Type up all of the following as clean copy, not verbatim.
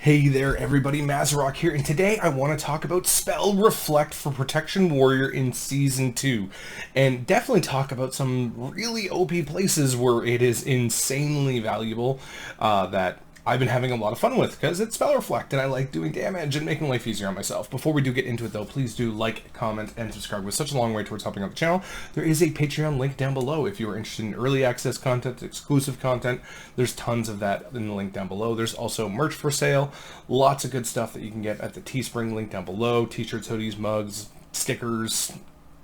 Hey there everybody, Mazarok here, and today I want to talk about Spell Reflect for Protection Warrior in Season 2, and definitely talk about some really OP places where it is insanely valuable that I've been having a lot of fun with, because it's Spell Reflect, and I like doing damage and making life easier on myself. Before we do get into it though, please do like, comment, and subscribe. With such a long way towards helping out the channel. There is a Patreon link down below if you are interested in early access content, exclusive content. There's tons of that in the link down below. There's also merch for sale, lots of good stuff that you can get at the Teespring link down below. T-shirts, hoodies, mugs, stickers,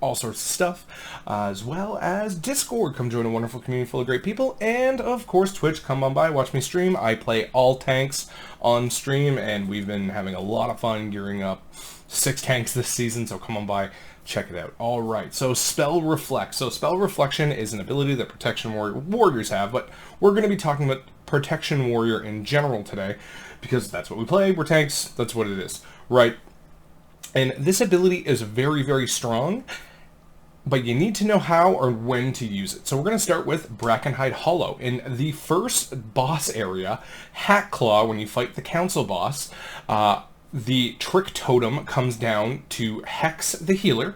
all sorts of stuff, as well as Discord. Come join a wonderful community full of great people, and of course Twitch. Come on by, watch me stream. I play all tanks on stream, and we've been having a lot of fun gearing up 6 tanks this season, so come on by, check it out. Alright, so Spell Reflect. So Spell Reflection is an ability that Protection Warriors have, but we're going to be talking about Protection Warrior in general today, because that's what we play. We're tanks, that's what it is, right? And this ability is very, very strong, but you need to know how or when to use it. So we're going to start with Brackenheim Hollow. In the first boss area, Hat Claw, when you fight the council boss, the Trick Totem comes down to Hex the healer,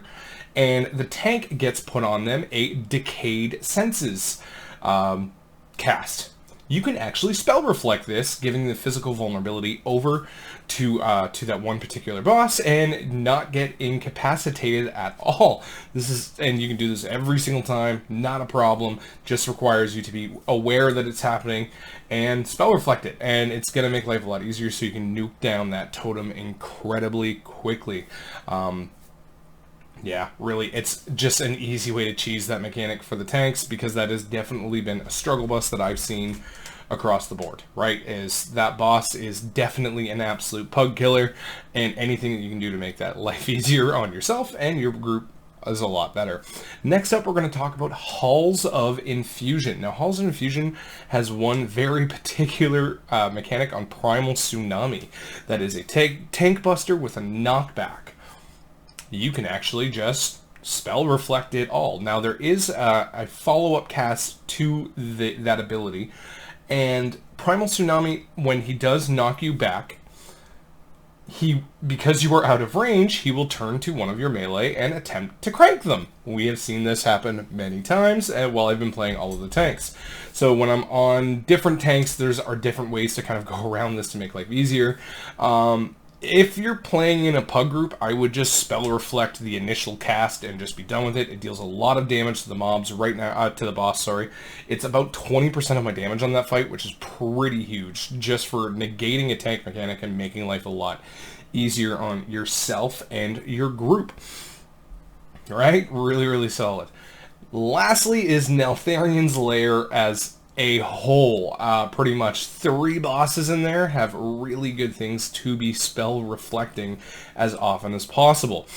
and the tank gets put on them a Decayed Senses cast. You can actually Spell Reflect this, giving the physical vulnerability over to that one particular boss, and not get incapacitated at all. And you can do this every single time, not a problem. Just requires you to be aware that it's happening and Spell Reflect it, and it's gonna make life a lot easier, so you can nuke down that totem incredibly quickly. Yeah, really, it's just an easy way to cheese that mechanic for the tanks, because that has definitely been a struggle bus that I've seen across the board, right? Is that boss is definitely an absolute pug killer, and anything that you can do to make that life easier on yourself and your group is a lot better. Next up, we're going to talk about Halls of Infusion. Now, Halls of Infusion has one very particular mechanic on Primal Tsunami. That is a tank buster with a knockback. You can actually just Spell Reflect it all. Now, there is a follow-up cast to that ability, and Primal Tsunami, when he does knock you back, because you are out of range, he will turn to one of your melee and attempt to crank them. We have seen this happen many times while I've been playing all of the tanks. So when I'm on different tanks, there are different ways to kind of go around this to make life easier. If you're playing in a pug group, I would just Spell Reflect the initial cast and just be done with it. It deals a lot of damage to the mobs right now, to the boss, sorry. It's about 20% of my damage on that fight, which is pretty huge, just for negating a tank mechanic and making life a lot easier on yourself and your group. Alright? Really, really solid. Lastly is Therian Lair as a whole. Pretty much 3 bosses in there have really good things to be Spell Reflecting as often as possible.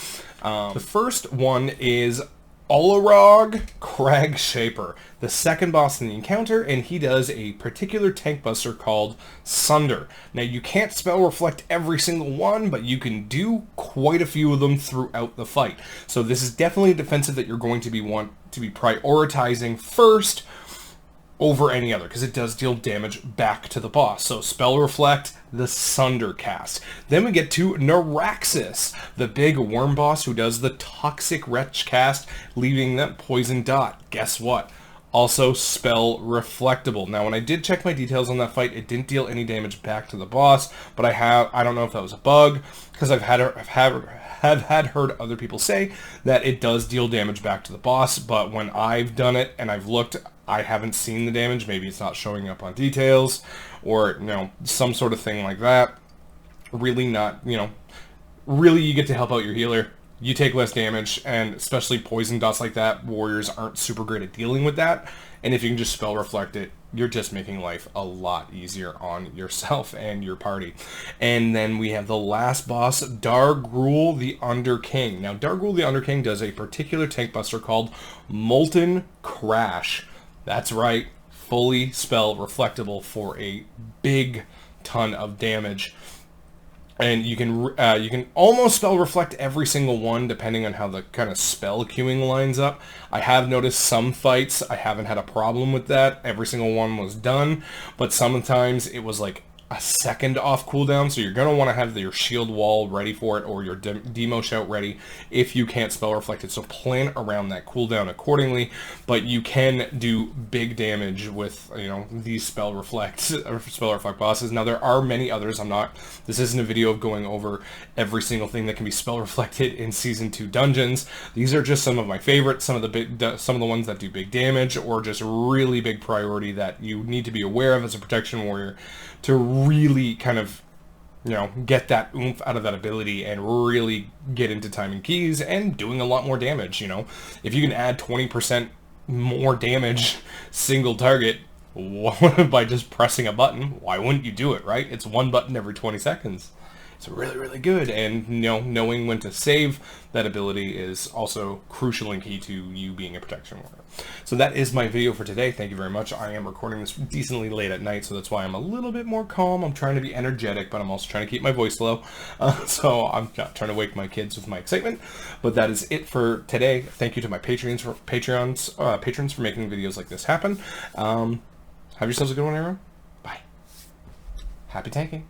The first one is Olorog Crag Shaper, the second boss in the encounter, and he does a particular tank buster called Sunder. Now, you can't Spell Reflect every single one, but you can do quite a few of them throughout the fight. So this is definitely a defensive that you're going to want to be prioritizing first over any other, because it does deal damage back to the boss. So Spell Reflect the Sunder cast. Then we get to Naraxis, the big worm boss who does the Toxic Wretch cast, leaving that poison dot. Guess what? Also Spell Reflectable. Now, when I did check my details on that fight, it didn't deal any damage back to the boss, but I don't know if that was a bug, because I've heard other people say that it does deal damage back to the boss, but when I've done it and I've looked, I haven't seen the damage. Maybe it's not showing up on details, or, some sort of thing like that. Really not, really you get to help out your healer. You take less damage, and especially poison dots like that, warriors aren't super great at dealing with that. And if you can just Spell Reflect it, you're just making life a lot easier on yourself and your party. And then we have the last boss, Dargruul the Underking. Now, Dargruul the Underking does a particular tank buster called Molten Crash. That's right, fully Spell Reflectable for a big ton of damage. And you can almost Spell Reflect every single one, depending on how the kind of spell queuing lines up. I have noticed some fights, I haven't had a problem with that. Every single one was done, but sometimes it was like a second off cooldown, so you're going to want to have your shield wall ready for it, or your demo shout ready if you can't spell reflect it. So plan around that cooldown accordingly, but you can do big damage with, you know, these spell reflect bosses. Now there are many others. This isn't a video of going over every single thing that can be spell reflected in Season 2 dungeons. These are just some of my favorites, some of the ones that do big damage, or just really big priority that you need to be aware of as a protection warrior to really kind of, you know, get that oomph out of that ability and really get into timing keys and doing a lot more damage. You know, if you can add 20% more damage single target by just pressing a button, why wouldn't you do it, right? It's one button every 20 seconds. It's really, really good, and, you know, knowing when to save that ability is also crucial and key to you being a protection warrior. So that is my video for today. Thank you very much. I am recording this decently late at night, so that's why I'm a little bit more calm. I'm trying to be energetic, but I'm also trying to keep my voice low. So I'm not trying to wake my kids with my excitement. But that is it for today. Thank you to my patrons for making videos like this happen. Have yourselves a good one, everyone. Bye. Happy tanking.